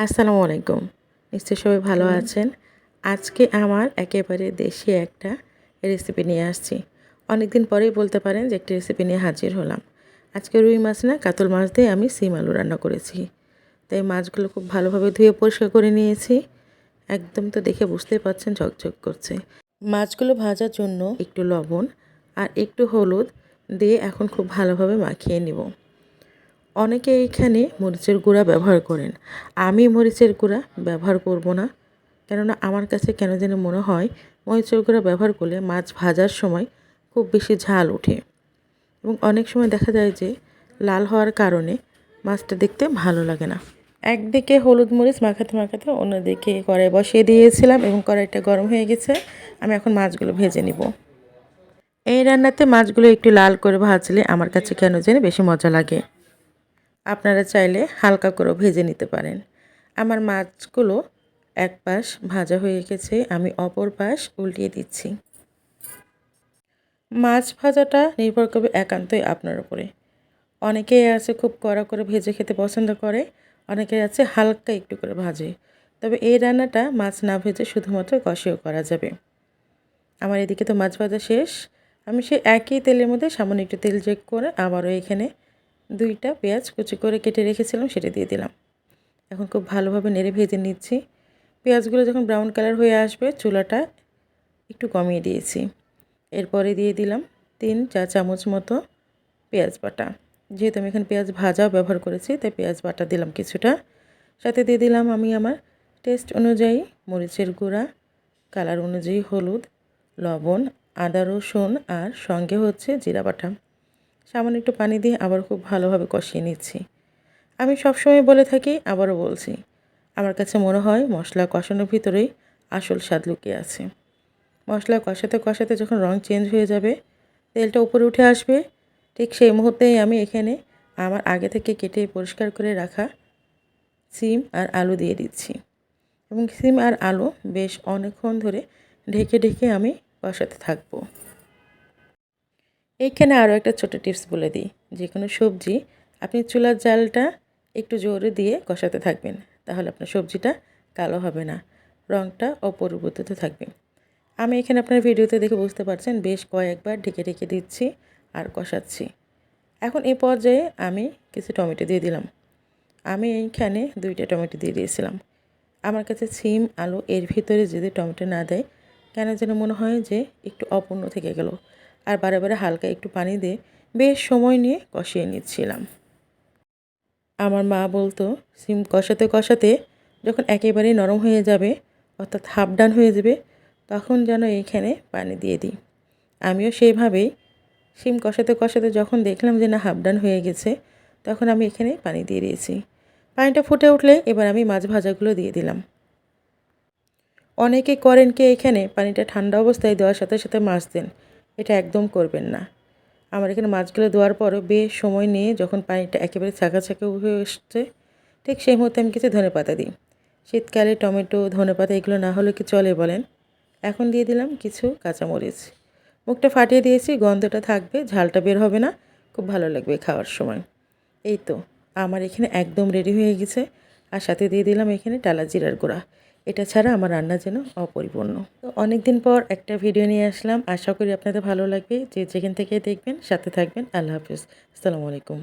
আসসালামু আলাইকুম। নিশ্চয়ই সবাই ভালো আছেন। আজকে আমার একেবারে দেশি একটা রেসিপি নিয়ে আসছি। অনেকদিন পরেই বলতে পারেন যে একটি রেসিপি নিয়ে হাজির হলাম। আজকে রুই মাছ না কাতল মাছ দিয়ে আমি সিম আলু রান্না করেছি। তাই মাছগুলো খুব ভালোভাবে ধুয়ে পরিষ্কার করে নিয়েছি। একদম তো দেখে বুঝতেই পারছেন ঝকঝক করছে। মাছগুলো ভাজার জন্য একটু লবণ আর একটু হলুদ দিয়ে এখন খুব ভালোভাবে মাখিয়ে নিব। অনেকে এইখানে মরিচের গুঁড়া ব্যবহার করেন। আমি মরিচের গুঁড়া ব্যবহার করব না, কেননা আমার কাছে কেন যেন মনে হয় মরিচের গুঁড়া ব্যবহার করলে মাছ ভাজার সময় খুব বেশি ঝাল ওঠে এবং অনেক সময় দেখা যায় যে লাল হওয়ার কারণে মাছটা দেখতে ভালো লাগে না। একদিকে হলুদ মরিচ মাখাতে মাখাতে অন্যদিকে কড়াই বসিয়ে দিয়েছিলাম এবং কড়াইটা গরম হয়ে গেছে। আমি এখন মাছগুলো ভেজে নিব। এই রান্নাতে মাছগুলো একটু লাল করে ভাজলে আমার কাছে কেন যেন বেশি মজা লাগে। আপনারা চাইলে হালকা করে ভেজে নিতে পারেন। আমার মাছগুলো এক পাশ ভাজা হয়ে গেছে, আমি অপর পাশ উল্টিয়ে দিচ্ছি। মাছ ভাজাটা নির্ভর করবে একান্তই আপনার উপরে। অনেকেই আছে খুব কড়া করে ভেজে খেতে পছন্দ করে, অনেকে আছে হালকা একটু করে ভাজে। তবে এই রান্নাটা মাছ না ভেজে শুধুমাত্র কষেও করা যাবে। আমার এদিকে তো মাছ ভাজা শেষ। আমি সেই একই তেলের মধ্যে সামান্য একটু তেল যোগ করে আবারও এখানে 2টা পেঁয়াজ কুচি করে কেটে রেখেছিলাম সেটা দিয়ে দিলাম। এখন খুব ভালোভাবে নেড়ে ভেজে নিচ্ছি। পেঁয়াজগুলো যখন ব্রাউন কালার হয়ে আসবে চুলাটা একটু কমিয়ে দিয়েছি। এরপরে দিয়ে দিলাম 3 চা চামচ মতো পেঁয়াজ বাটা। যেহেতু আমি এখানে পেঁয়াজ ভাজাও ব্যবহার করেছি তাই পেঁয়াজ বাটা দিলাম কিছুটা। সাথে দিয়ে দিলাম আমি আমার টেস্ট অনুযায়ী মরিচের গুঁড়া, কালার অনুযায়ী হলুদ, লবণ, আদা রসুন আর সঙ্গে হচ্ছে জিরা বাটা। সামান্য একটু পানি দিয়ে আবার খুব ভালোভাবে কষিয়ে নিচ্ছি। আমি সবসময় বলে থাকি, আবারও বলছি, আমার কাছে মনে হয় মশলা কষানোর ভিতরেই আসল স্বাদ লুকিয়ে আছে। মশলা কষাতে কষাতে যখন রং চেঞ্জ হয়ে যাবে, তেলটা উপরে উঠে আসবে, ঠিক সেই মুহূর্তেই আমি এখানে আমার আগে থেকে কেটে পরিষ্কার করে রাখা সিম আর আলু দিয়ে দিচ্ছি এবং সিম আর আলু বেশ অনেকক্ষণ ধরে ঢেকে ঢেকে আমি কষাতে থাকবো। এইখানে আরও একটা ছোটো টিপস বলে দিই, যে কোনো সবজি আপনি চুলার জালটা একটু জোরে দিয়ে কষাতে থাকবেন, তাহলে আপনার সবজিটা কালো হবে না, রঙটা অপরিবর্তিত থাকবে। আমি এখানে আপনার ভিডিওতে দেখে বুঝতে পারছেন বেশ কয়েকবার ঢেকে ঢেকে দিচ্ছি আর কষাচ্ছি। এখন এই পর্যায়ে আমি কিছু টমেটো দিয়ে দিলাম। আমি এইখানে 2টা টমেটো দিয়ে দিয়েছিলাম। আমার কাছে সিম আলু এর ভিতরে যদি টমেটো না দেয় কেন যেন মনে হয় যে একটু অপূর্ণ থেকে গেল, আর বারে বারে হালকা একটু পানি দিয়ে বেশ সময় নিয়ে কষিয়ে নিচ্ছিলাম। আমার মা বলতো সিম কষাতে কষাতে যখন একেবারেই নরম হয়ে যাবে, অর্থাৎ হাফ ডান হয়ে যাবে, তখন যেন এইখানে পানি দিয়ে দিই। আমিও সেইভাবেই সিম কষাতে কষাতে যখন দেখলাম যে না হাফ ডান হয়ে গেছে, তখন আমি এখানে পানি দিয়ে দিয়েছি। পানিটা ফুটে উঠলে এবার আমি মাছ ভাজাগুলো দিয়ে দিলাম। অনেকে করেন কি এখানে পানিটা ঠান্ডা অবস্থায় দেওয়ার সাথে সাথে মাছ দেন, এটা একদম করবেন না। আমার এখানে মাছগুলো দেওয়ার পরও বেশ সময় নিয়ে যখন পানিটা একেবারে ছাঁকা ছাঁকা হয়ে এসছে, ঠিক সেই মুহূর্তে আমি কিছু ধনেপাতা দিই। শীতকালে টমেটো ধনেপাতা এগুলো না হলে কি চলে বলেন। এখন দিয়ে দিলাম কিছু কাঁচামরিচ। মুখটা ফাটিয়ে দিয়েছি, গন্ধটা থাকবে, ঝালটা বের হবে না, খুব ভালো লাগবে খাওয়ার সময়। এই তো আমার এখানে একদম রেডি হয়ে গেছে। আর সাথে দিয়ে দিলাম এখানে টালা জিরার গুঁড়া। এটা ছাড়া আমার রান্না যেন অপরিপূর্ণ। তো অনেক দিন পর একটা ভিডিও নিয়ে আসলাম, আশা করি আপনাদের ভালো লাগবে। যে যেখান থেকে দেখবেন সাথে থাকবেন। আল্লাহ হাফিজ, আসসালামু আলাইকুম।